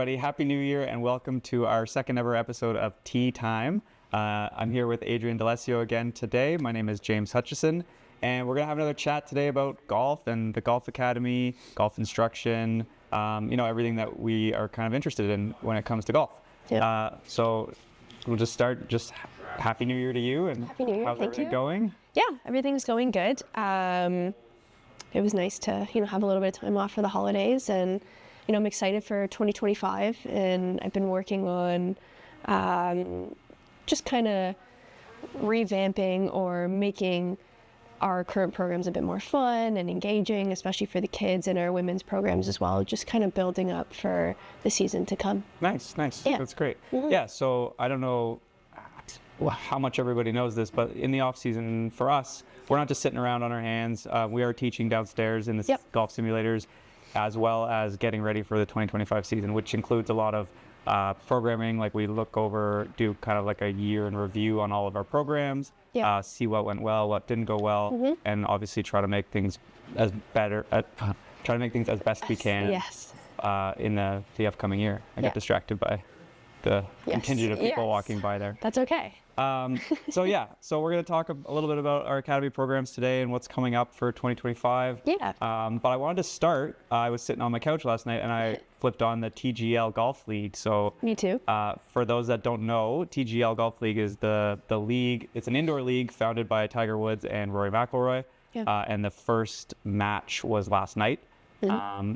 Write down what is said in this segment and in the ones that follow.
everybody. Happy New Year and welcome to our second ever episode of Tea Time. I'm here with Adrienne D'Alessio again today. My name is James Hutchison, and we're going to have another chat today about golf and the Golf Academy, golf instruction, everything that we are kind of interested in when it comes to golf. Yeah. So we'll just start. Just Happy New Year to you, and Happy New Year. how's Thank everything you. going? Yeah, everything's going good. It was nice to, have a little bit of time off for the holidays, and, I'm excited for 2025, and I've been working on just kind of revamping or making our current programs a bit more fun and engaging, especially for the kids, and our women's programs as well, just kind of building up for the season to come. Nice. Yeah. That's great. Mhm. Yeah, so I don't know how much everybody knows this, but in the off season for us, we're not just sitting around on our hands. We are teaching downstairs in the Yep. golf simulators, as well as getting ready for the 2025 season, which includes a lot of programming. Like we do kind of like a year in review on all of our programs, Yeah. see what went well, what didn't go well, and obviously try to make things as best we can. Yes. In the upcoming year. I Yeah. got distracted by the Yes. contingent of people Yes. walking by there. That's okay. So we're going to talk a little bit about our academy programs today and what's coming up for 2025. Yeah. But I wanted to start. I was sitting on my couch last night and I flipped on the TGL Golf League. So Me too. for those that don't know, TGL Golf League is the league. It's an indoor league founded by Tiger Woods and Rory McIlroy. Yeah. And the first match was last night.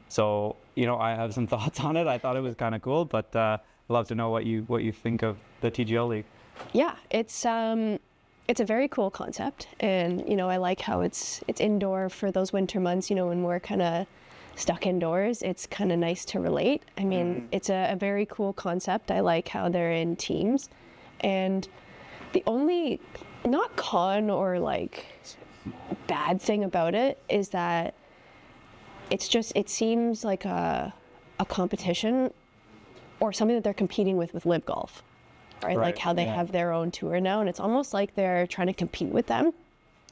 So I have some thoughts on it. I thought it was kind of cool, but I'd love to know what you think of the TGL League. Yeah, it's a very cool concept, and I like how it's indoor for those winter months. When we're kind of stuck indoors, it's kind of nice to relate. I mean, it's a very cool concept. I like how they're in teams, and the only not con or like bad thing about it is that it seems like a competition or something that they're competing with Live Golf. Right? Like how they have their own tour now, and it's almost like they're trying to compete with them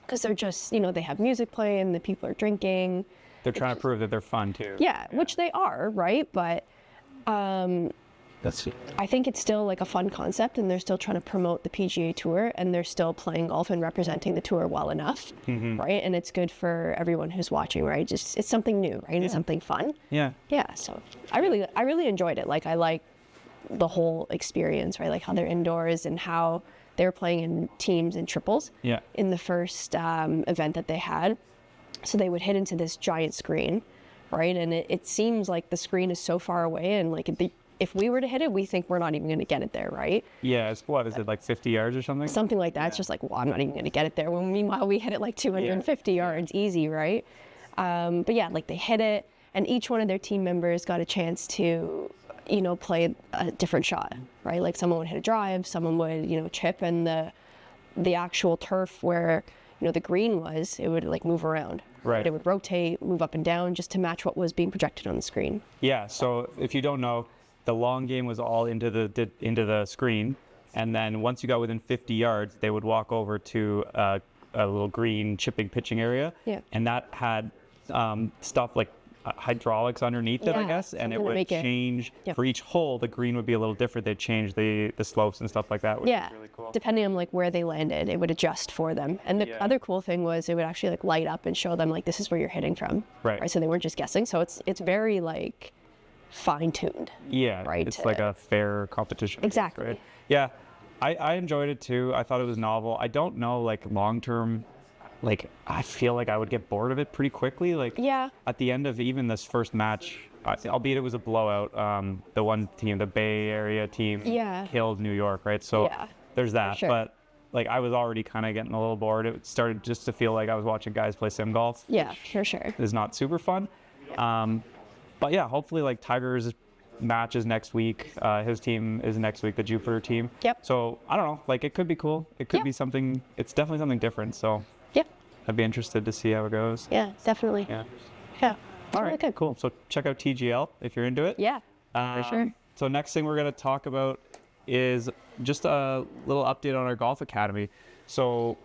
because they're just, they have music playing, the people are drinking. They're trying to prove that they're fun too. Yeah, which they are, right? But I think it's still like a fun concept, and they're still trying to promote the PGA Tour, and they're still playing golf and representing the tour well enough, right? And it's good for everyone who's watching, right? Just it's something new, right? And something fun. Yeah. Yeah. So I really enjoyed it. Like I like the whole experience, right? Like how they're indoors and how they're playing in teams and triples. Yeah. In the first event that they had, so they would hit into this giant screen, right? And it seems like the screen is so far away, and like if we were to hit it, we think we're not even going to get it there, right? Yeah. It's what is it, like 50 yards or something? Something like that. It's just like, well, I'm not even going to get it there. When meanwhile we hit it like 250 yards easy, right? But yeah, like they hit it, and each one of their team members got a chance to play a different shot, right? Like someone would hit a drive, someone would, chip, and the actual turf where, the green was, it would like move around. Right. It would rotate, move up and down just to match what was being projected on the screen. Yeah. So if you don't know, the long game was all into the screen, and then once you got within 50 yards, they would walk over to a little green chipping pitching area. Yeah. And that had stuff like hydraulics underneath it, I guess, and it would change for each hole. The green would be a little different. They'd change the slopes and stuff like that, which is really cool. Depending on like where they landed, it would adjust for them. And the other cool thing was it would actually like light up and show them like this is where you're hitting from. Right. So they weren't just guessing. So it's very like fine-tuned. Yeah. Right. It's like a fair competition. Exactly. Right? Yeah. I enjoyed it too. I thought it was novel. I don't know, like long-term, like I feel like I would get bored of it pretty quickly. Like at the end of even this first match, albeit it was a blowout, the one team, the Bay Area team, killed New York, right? So there's that. Sure. But like I was already kind of getting a little bored. It started just to feel like I was watching guys play sim golf. Yeah, for sure. Is not super fun. But yeah, hopefully like Tiger's match is next week. His team is next week, the Jupiter team. Yep. So I don't know, like it could be cool. It could be something. It's definitely something different. So I'd be interested to see how it goes. Yeah, definitely. Yeah. All right. Okay, cool. So check out TGL if you're into it. Yeah, for sure. So next thing we're going to talk about is just a little update on our Golf Academy. So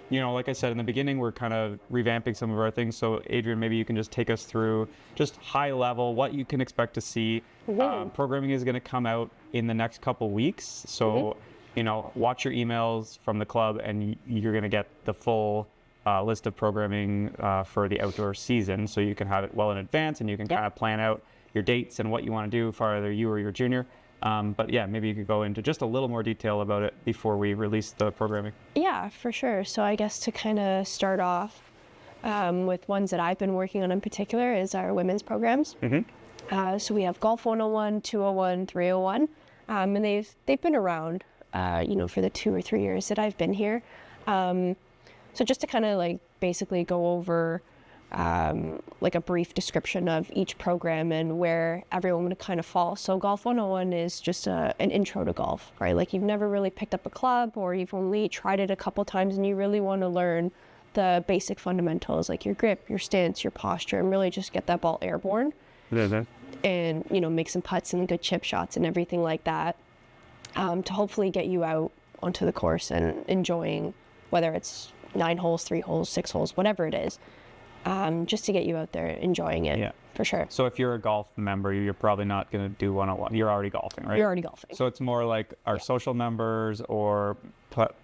like I said in the beginning, we're kind of revamping some of our things. So Adrienne, maybe you can just take us through just high level what you can expect to see. Programming is going to come out in the next couple weeks. So, watch your emails from the club and you're going to get the full list of programming for the outdoor season. So you can have it well in advance and you can kind of plan out your dates and what you want to do for either you or your junior. But yeah, maybe you could go into just a little more detail about it before we release the programming. Yeah, for sure. So I guess to kind of start off with ones that I've been working on in particular is our women's programs. So we have Golf 101, 201, 301, and they've been around, for the 2 or 3 years that I've been here. So just to kind of like basically go over like a brief description of each program and where everyone would kind of fall. So Golf 101 is just an intro to golf, right? Like you've never really picked up a club or you've only tried it a couple times and you really want to learn the basic fundamentals like your grip, your stance, your posture, and really just get that ball airborne. And, make some putts and good chip shots and everything like that to hopefully get you out onto the course and enjoying, whether it's 9 holes, 3 holes, 6 holes, whatever it is. Just to get you out there enjoying it, for sure. So if you're a golf member, you're probably not going to do 101. You're already golfing, right? You're already golfing. So it's more like our social members or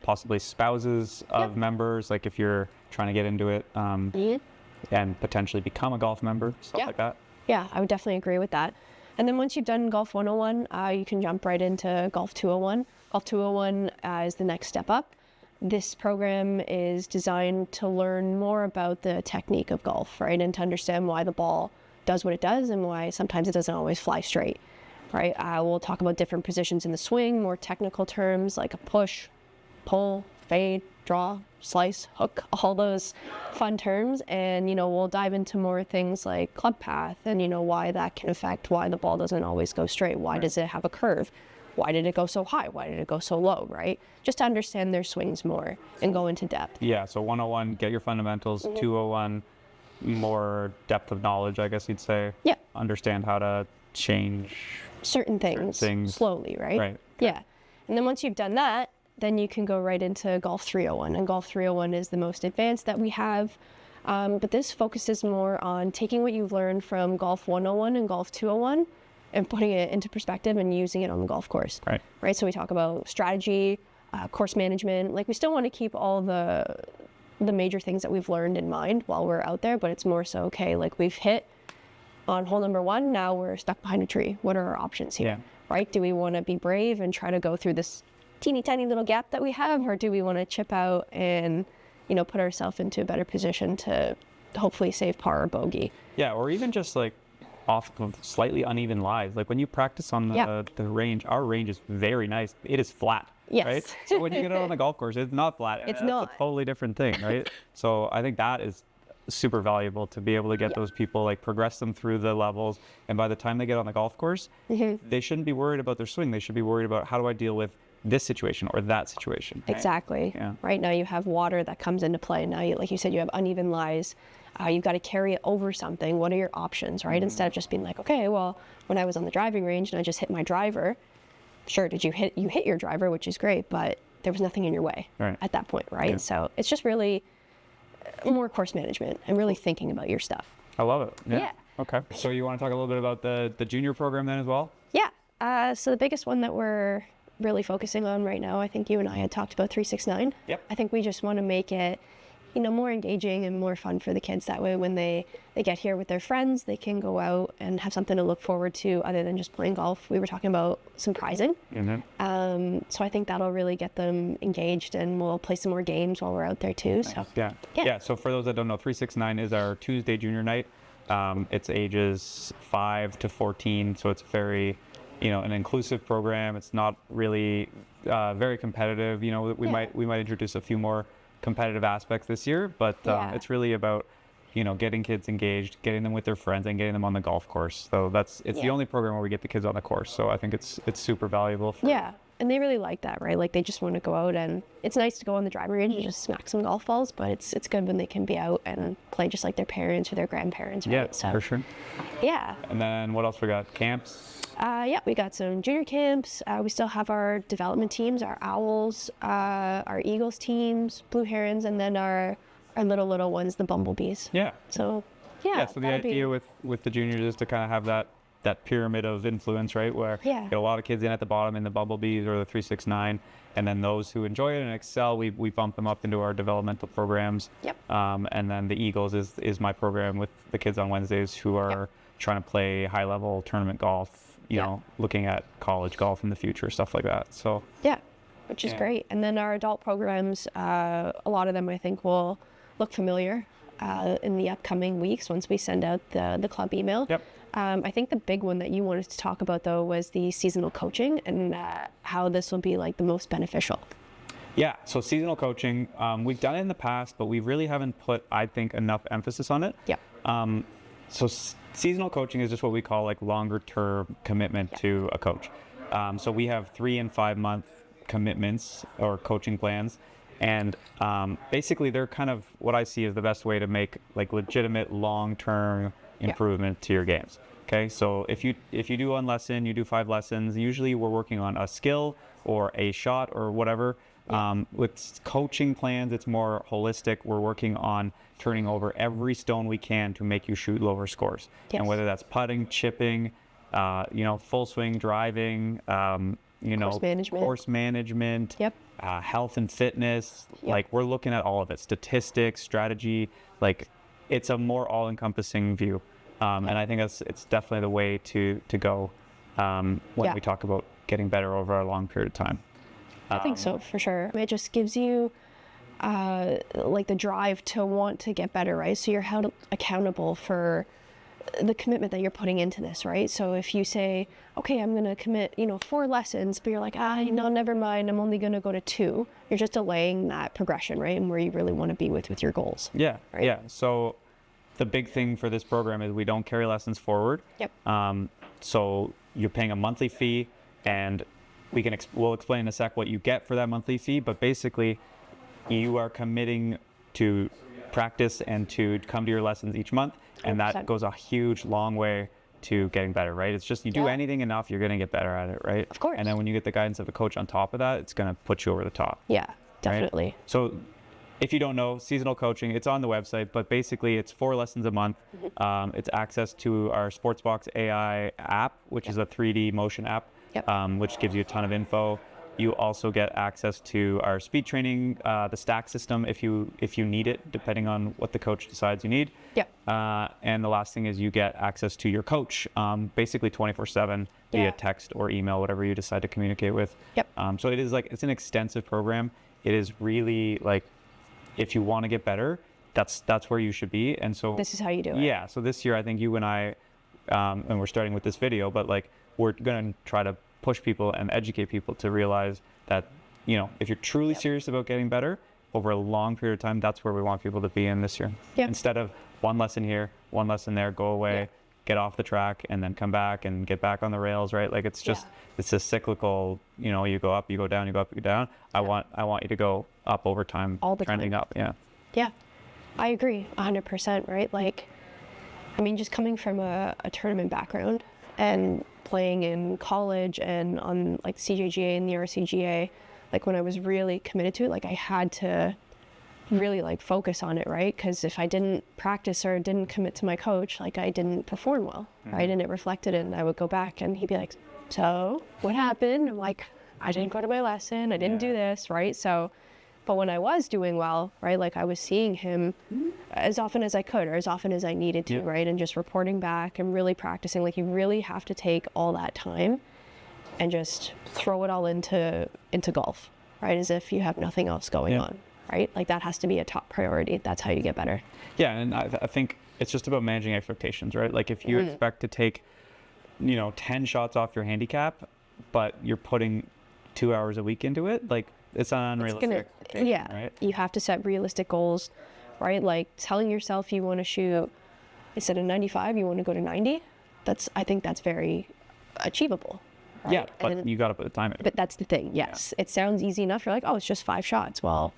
possibly spouses of members, like if you're trying to get into it and potentially become a golf member, stuff like that. Yeah, I would definitely agree with that. And then once you've done Golf 101, you can jump right into Golf 201. Golf 201 is the next step up. This program is designed to learn more about the technique of golf, right? And to understand why the ball does what it does and why sometimes it doesn't always fly straight, right? We'll talk about different positions in the swing, more technical terms like a push, pull, fade, draw, slice, hook, all those fun terms. And, we'll dive into more things like club path and, why that can affect why the ball doesn't always go straight. Why does it have a curve? Why did it go so high? Why did it go so low, right? Just to understand their swings more and go into depth. Yeah, so 101, get your fundamentals. 201, more depth of knowledge, I guess you'd say. Yeah. Understand how to change certain things slowly, right? Right. Yeah. And then once you've done that, then you can go right into Golf 301. And Golf 301 is the most advanced that we have. But this focuses more on taking what you've learned from Golf 101 and Golf 201 and putting it into perspective and using it on the golf course. Right. So we talk about strategy, course management. Like we still want to keep all the major things that we've learned in mind while we're out there, but it's more so, okay, like we've hit on hole number 1, now we're stuck behind a tree. What are our options here? Right? Do we want to be brave and try to go through this teeny tiny little gap that we have, or do we want to chip out and, put ourselves into a better position to hopefully save par or bogey? Yeah, or even just like off of slightly uneven lies. Like when you practice on the range, our range is very nice. It is flat, right? So when you get it on the golf course, it's not flat. It's not. A totally different thing, right? So I think that is super valuable to be able to get those people, like progress them through the levels. And by the time they get on the golf course, they shouldn't be worried about their swing. They should be worried about how do I deal with this situation or that situation. Right? Exactly. Yeah. Right now you have water that comes into play. Now, like you said, you have uneven lies. You've got to carry it over something. What are your options, right? Instead of just being like, okay, well, when I was on the driving range and I just hit my driver, sure, you hit your driver, which is great, but there was nothing in your way at that point, right? So it's just really more course management and really thinking about your stuff. I love it. Yeah. Okay. So you want to talk a little bit about the junior program then as well? Yeah. So the biggest one that we're really focusing on right now, I think you and I had talked about 369. Yep. I think we just want to make it, more engaging and more fun for the kids. That way when they get here with their friends, they can go out and have something to look forward to other than just playing golf. We were talking about some prizing. So I think that'll really get them engaged, and we'll play some more games while we're out there too. Nice. So yeah. So for those that don't know, 369 is our Tuesday junior night. It's ages 5 to 14, so it's very, an inclusive program. It's not really very competitive. We might introduce a few more competitive aspects this year, but it's really about getting kids engaged, getting them with their friends, and getting them on the golf course. So it's the only program where we get the kids on the course. So I think it's super valuable And they really like that, right? Like they just want to go out, and it's nice to go on the driving range and just smack some golf balls, but it's good when they can be out and play just like their parents or their grandparents, right? Yeah, so, for sure. Yeah. And then what else we got? Camps? Yeah, we got some junior camps. We still have our development teams, our Owls, our Eagles teams, Blue Herons, and then our little ones, the Bumblebees. Yeah. So, yeah. So the idea with the juniors is to kind of have that pyramid of influence, right? Where you get a lot of kids in at the bottom in the Bumblebees or the 369, and then those who enjoy it and excel, we bump them up into our developmental programs. Yep. And then the Eagles is my program with the kids on Wednesdays who are trying to play high level tournament golf, you know, looking at college golf in the future, stuff like that. So yeah, which is great. And then our adult programs, a lot of them I think will look familiar in the upcoming weeks once we send out the club email. Yep. I think the big one that you wanted to talk about though was the seasonal coaching and how this will be like the most beneficial. Yeah, so seasonal coaching, we've done it in the past, but we really haven't put, I think, enough emphasis on it. Yep. So seasonal coaching is just what we call like longer term commitment to a coach. So we have 3 and 5 month commitments or coaching plans. And basically they're kind of what I see as the best way to make like legitimate long-term improvement to your games. Okay, so if you do 1 lesson, you do 5 lessons, usually we're working on a skill or a shot or whatever. With coaching plans, it's more holistic. We're working on turning over every stone we can to make you shoot lower scores. Yes. And whether that's putting, chipping, full swing driving, course management, health and fitness, like we're looking at all of it, statistics, strategy, like it's a more all-encompassing view. And I think it's definitely the way to go when we talk about getting better over a long period of time. I think so, for sure. It just gives you like the drive to want to get better, right? So you're held accountable for the commitment that you're putting into this, right? So if you say, okay, I'm going to commit, 4 lessons, but you're like, no, never mind, I'm only going to go to 2. You're just delaying that progression, right? And where you really want to be with your goals. Yeah. Right? Yeah. So the big thing for this program is we don't carry lessons forward. Yep. So you're paying a monthly fee, and we'll explain in a sec what you get for that monthly fee, but basically you are committing to practice and to come to your lessons each month, and 100%. that goes a huge long way to getting better, right? It's just you do anything enough, you're going to get better at it, right? Of course. And then when you get the guidance of a coach on top of that, it's going to put you over the top. Yeah, definitely. Right? So if you don't know, seasonal coaching, it's on the website, but basically it's 4 lessons a month. It's access to our Sportsbox AI app, which is a 3D motion app, which gives you a ton of info. You also get access to our speed training, the stack system if you need it, depending on what the coach decides you need. And the last thing is you get access to your coach, basically 24/7 via text or email, whatever you decide to communicate with. So it's an extensive program. It is really like, if you want to get better, that's where you should be. And so this is how you do it. Yeah. So this year, I think you and I, and we're starting with this video, but like we're going to try to push people and educate people to realize that, if you're truly serious about getting better over a long period of time, that's where we want people to be in this year. Instead of 1 lesson here, 1 lesson there, go away, get off the track, and then come back and get back on the rails, right? Like it's just, it's a cyclical, you go up, you go down, you go up, you go down. I want you to go up over time, all the trending time. up. Yeah. Yeah, I agree 100%, right? Like, I mean, just coming from a tournament background and playing in college and on like CJGA and the RCGA, like when I was really committed to it, like I had to really like focus on it, right? Because if I didn't practice or didn't commit to my coach, like I didn't perform well, right? And it reflected, and I would go back and he'd be like, so what happened? I'm like, I didn't go to my lesson, I didn't do this, right? So, but when I was doing well, right, like I was seeing him as often as I could or as often as I needed to, right? And just reporting back and really practicing. Like you really have to take all that time and just throw it all into golf, right? As if you have nothing else going on, right? Like that has to be a top priority. That's how you get better. Yeah, and I think it's just about managing expectations, right? Like if you expect to take, 10 shots off your handicap, but you're putting 2 hours a week into it, like it's an unrealistic expectation, right? You have to set realistic goals, right? Like telling yourself you want to shoot, instead of 95, you want to go to 90. I think that's very achievable, Right? Yeah, but you got to put the time in. But that's the thing. Yes, it sounds easy enough. You're like, oh, it's just 5 shots. Well,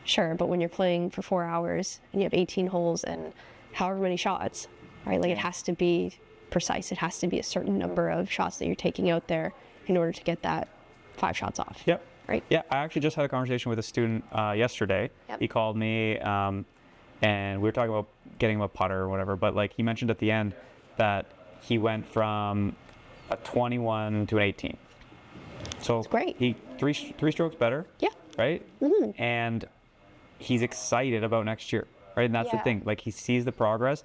sure, but when you're playing for 4 hours and you have 18 holes and however many shots, right? Like it has to be precise. It has to be a certain number of shots that you're taking out there in order to get that 5 shots off. Yep. Right. Yeah, I actually just had a conversation with a student yesterday. Yep. He called me, and we were talking about getting him a putter or whatever. But like he mentioned at the end that he went from a 21 to an 18. So that's great. He three strokes better. Yeah. Right. Mm-hmm. And he's excited about next year. Right. And that's the thing. Like he sees the progress.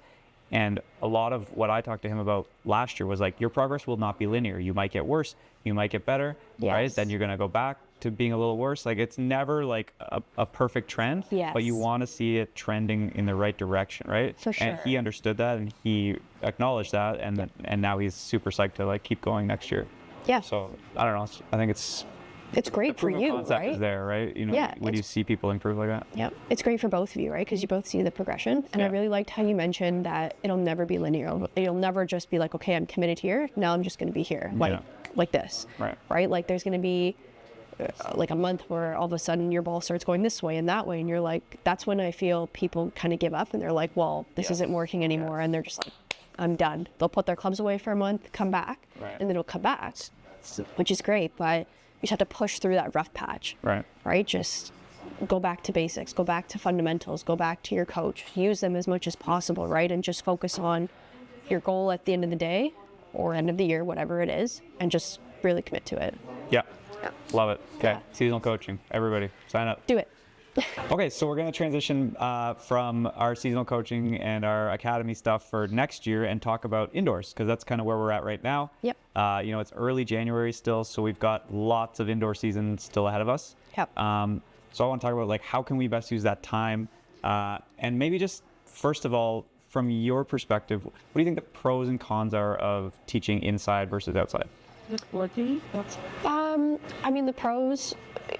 And a lot of what I talked to him about last year was like, your progress will not be linear. You might get worse. You might get better. Yes. Right. Then you're going to go back to being a little worse. Like it's never like a perfect trend. Yes. But you want to see it trending in the right direction. Right. For sure. And he understood that and he acknowledged that. And and now he's super psyched to like keep going next year. Yeah. So I don't know. I think it's great for you, concept right? Is there, right? You know, when you see people improve like that. Yeah, it's great for both of you, right? Because you both see the progression. And I really liked how you mentioned that it'll never be linear. It'll never just be like, okay, I'm committed here. Now I'm just going to be here, like this, right? Like there's going to be like a month where all of a sudden your ball starts going this way and that way, and you're like, that's when I feel people kind of give up and they're like, well, this isn't working anymore, and they're just like, I'm done. They'll put their clubs away for a month, come back, and then it'll come back, which is great, but you just have to push through that rough patch. Right? Just go back to basics, go back to fundamentals, go back to your coach, use them as much as possible, right? And just focus on your goal at the end of the day or end of the year, whatever it is, and just really commit to it. Yeah. Love it. Okay. Seasonal coaching. Everybody, sign up. Do it. Okay, so we're going to transition from our seasonal coaching and our academy stuff for next year and talk about indoors, because that's kind of where we're at right now. Yep. You know, it's early January still, so we've got lots of indoor season still ahead of us. Yep. So I want to talk about like how can we best use that time, and maybe just first of all, from your perspective, what do you think the pros and cons are of teaching inside versus outside? I mean, the pros,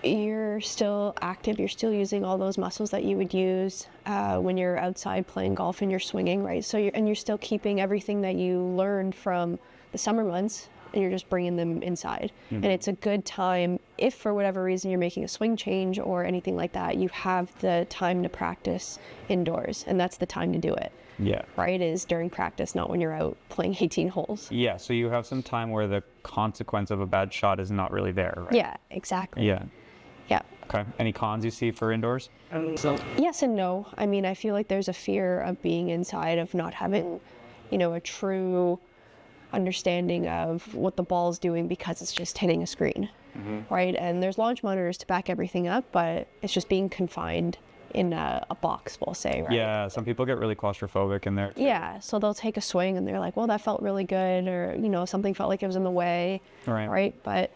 you're still active, you're still using all those muscles that you would use when you're outside playing golf and you're swinging, right? So you're still keeping everything that you learned from the summer months, and you're just bringing them inside. And it's a good time if for whatever reason you're making a swing change or anything like that, you have the time to practice indoors, and that's the time to do it. Yeah. Right, is during practice, not when you're out playing 18 holes. Yeah, so you have some time where the consequence of a bad shot is not really there, right? Yeah, exactly. Yeah. Yeah. Okay. Any cons you see for indoors? Yes and no. I mean, I feel like there's a fear of being inside, of not having, you know, a true understanding of what the ball's doing because it's just hitting a screen, right? And there's launch monitors to back everything up, but it's just being confined in a box, we'll say, right? Yeah, some people get really claustrophobic in there too. Yeah, so they'll take a swing and they're like, well, that felt really good, or, you know, something felt like it was in the way, right? But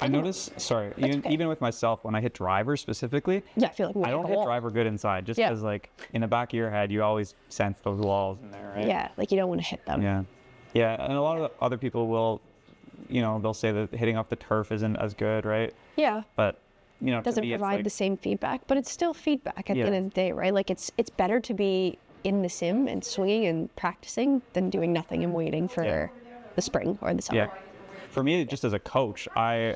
I notice, sorry, even with myself, when I hit driver specifically, I feel like I don't hit driver good inside, just because like in the back of your head, you always sense those walls in there, right? Yeah, like you don't want to hit them. Yeah. Yeah, and a lot of other people will, you know, they'll say that hitting off the turf isn't as good, right? Yeah. But, you know, doesn't provide the same feedback, but it's still feedback at the end of the day, right? Like it's better to be in the sim and swinging and practicing than doing nothing and waiting for the spring or the summer. Yeah. For me, just as a coach, I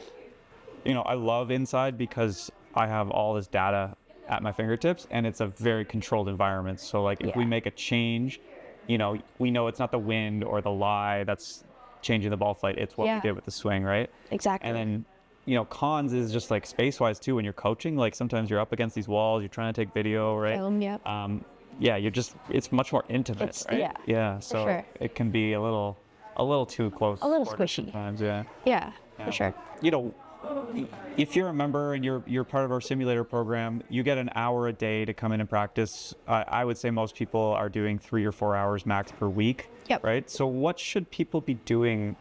love inside because I have all this data at my fingertips and it's a very controlled environment. So like if we make a change, you know, we know it's not the wind or the lie that's changing the ball flight. It's what we did with the swing, right? Exactly. And then, you know, cons is just like space-wise too. When you're coaching, like sometimes you're up against these walls, you're trying to take video, right? Film, it's much more intimate, right? Yeah. So it can be a little too close. A little squishy. Sometimes, Yeah, for sure. You know, if you're a member and you're part of our simulator program, you get an hour a day to come in and practice. I would say most people are doing 3 or 4 hours max per week. Yep. Right. So what should people be doing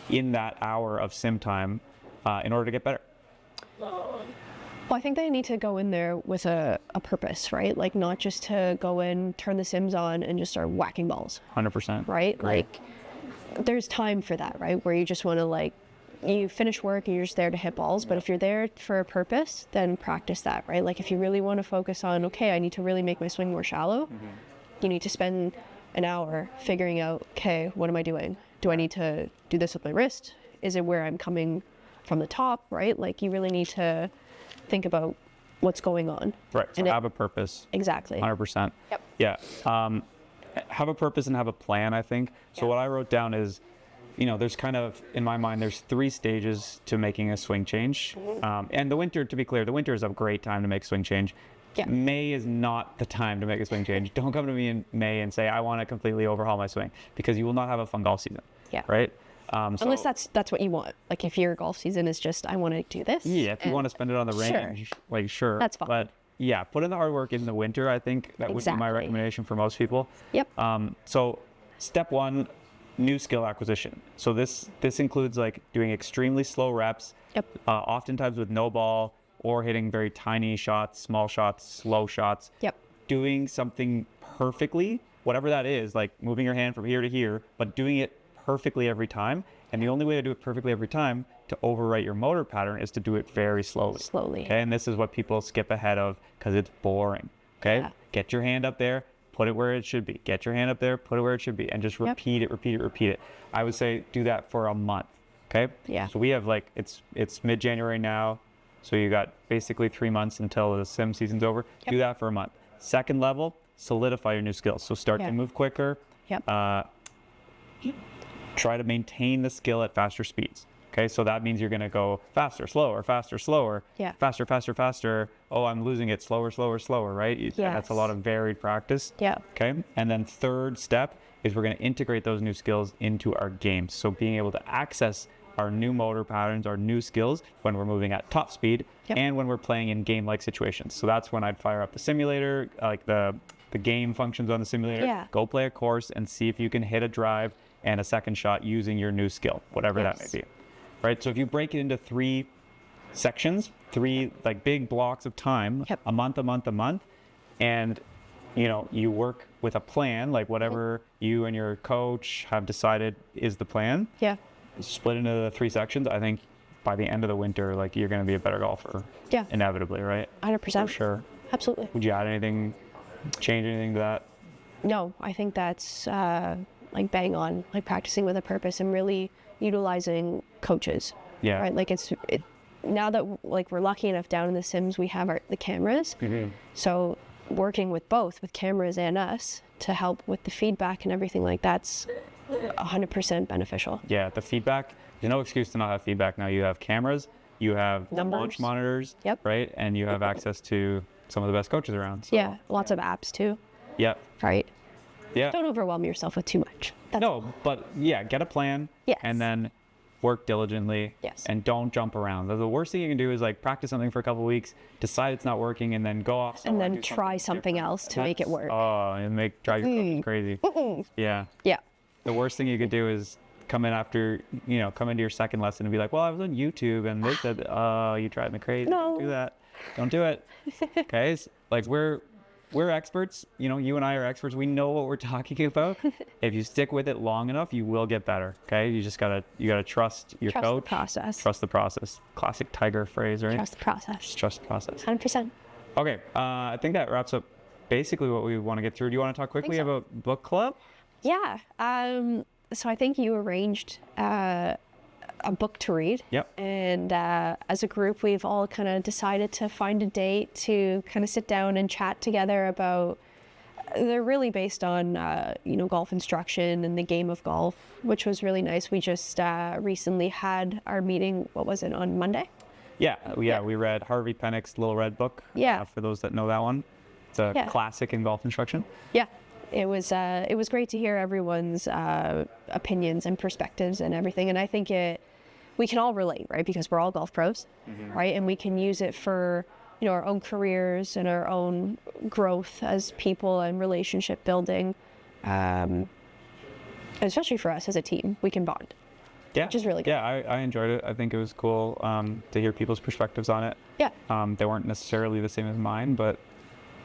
in that hour of sim time in order to get better? Well, I think they need to go in there with a purpose, right? Like not just to go in, turn the sims on and just start whacking balls. 100%. Right? Like there's time for that, right? Where you just want to like, you finish work and you're just there to hit balls. But if you're there for a purpose, then practice that, right? Like if you really want to focus on, okay, I need to really make my swing more shallow, you need to spend an hour figuring out, okay, what am I doing? Do I need to do this with my wrist? is it where I'm coming from the top, right? Like, you really need to think about what's going on. Right. So have a purpose. Exactly. 100%. Yep. Yeah. Have a purpose and have a plan, I think. So what I wrote down is, there's kind of, in my mind, there's 3 stages to making a swing change. And the winter, to be clear, the winter is a great time to make a swing change. Yeah. May is not the time to make a swing change. Don't come to me in May and say, I want to completely overhaul my swing, because you will not have a fun golf season. Yeah. Right? Unless that's what you want. Like, if your golf season is just, I want to do this. Yeah, if you want to spend it on the range, sure. That's fine. But yeah, put in the hard work in the winter. I think that would be my recommendation for most people. Yep. So step 1, new skill acquisition. So this includes like doing extremely slow reps. Yep. Oftentimes with no ball, or hitting very tiny shots, small shots, slow shots. Yep. Doing something perfectly, whatever that is, like moving your hand from here to here, but doing it perfectly every time. And the only way to do it perfectly every time, to overwrite your motor pattern, is to do it very slowly. Okay, and this is what people skip ahead of because it's boring. Okay, get your hand up there, put it where it should be. Get your hand up there, put it where it should be, and just repeat it. I would say do that for a month. Okay. Yeah. So we have it's mid-January now, so you got basically 3 months until the sim season's over. Do that for a month. Second level, solidify your new skills. So start to move quicker. Try to maintain the skill at faster speeds. Okay, so that means you're going to go faster, slower, faster, slower, faster, faster, faster. Oh, I'm losing it, slower, slower, slower, right? Yes. That's a lot of varied practice. Yeah. Okay, and then third step is we're going to integrate those new skills into our games. So being able to access our new motor patterns, our new skills when we're moving at top speed and when we're playing in game-like situations. So that's when I'd fire up the simulator, like the game functions on the simulator. Yeah. Go play a course and see if you can hit a drive and a second shot using your new skill, whatever that may be. Right? So if you break it into 3 sections, 3 like big blocks of time, a month, and you work with a plan, like whatever you and your coach have decided is the plan. Yeah. Split into the 3 sections. I think by the end of the winter, like, you're going to be a better golfer. Yeah. Inevitably, right? 100%. For sure. Absolutely. Would you add anything, change anything to that? No, I think that's like bang on, like practicing with a purpose and really utilizing coaches. Yeah. Right. Like now that like we're lucky enough down in the Sims, we have the cameras. So working with both, with cameras and us, to help with the feedback and everything like that's 100% beneficial. Yeah, the feedback, there's no excuse to not have feedback now. You have cameras, you have launch monitors, right? And you have access to some of the best coaches around. So. Yeah, lots of apps too. Yep. Right. Yeah. Don't overwhelm yourself with too much. But yeah, get a plan. Yes. And then work diligently. Yes. And don't jump around. The worst thing you can do is like practice something for a couple of weeks, decide it's not working, and then go off. And then try something else to make it work. Oh, and drive your coaches crazy. Yeah. Yeah. The worst thing you could do is come into your second lesson and be like, well, I was on YouTube and they said, oh, you drive me crazy. No. Don't do that. Don't do it. Okay. Like we're experts, you and I are experts. We know what we're talking about. If you stick with it long enough, you will get better. Okay. You just gotta trust your coach. Trust the process. Trust the process. Classic Tiger phrase, right? Trust the process. Just trust the process. 100%. Okay. I think that wraps up basically what we want to get through. Do you want to talk quickly about book club? Yeah. So I think you arranged a book to read. Yep. And as a group, we've all kind of decided to find a date to kind of sit down and chat together about. They're really based on golf instruction and the game of golf, which was really nice. We just recently had our meeting. What was it, on Monday? Yeah. We read Harvey Penick's Little Red Book. Yeah. For those that know that one, it's a classic in golf instruction. Yeah. It was great to hear everyone's opinions and perspectives and everything. And I think we can all relate, right? Because we're all golf pros, right? And we can use it for, our own careers and our own growth as people and relationship building. Especially for us as a team, we can bond. Yeah. Which is really good. Yeah, I enjoyed it. I think it was cool to hear people's perspectives on it. Yeah. They weren't necessarily the same as mine, but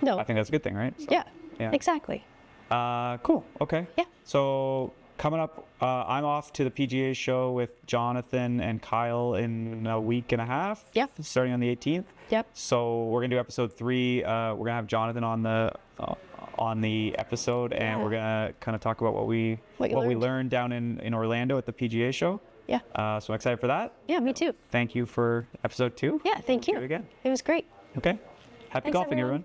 I think that's a good thing, right? So, yeah, exactly. Cool. Okay. Yeah. So coming up, I'm off to the PGA show with Jonathan and Kyle in a week and a half. Yep. Starting on the 18th. Yep. So we're gonna do episode 3. We're gonna have Jonathan on the episode, and we're gonna kind of talk about what we learned down in Orlando at the PGA show. Yeah. So I'm excited for that. Yeah, me too. Thank you for episode 2. Yeah, thank you. Do it again. It was great. Okay. Happy Thanks, golfing, everyone. everyone.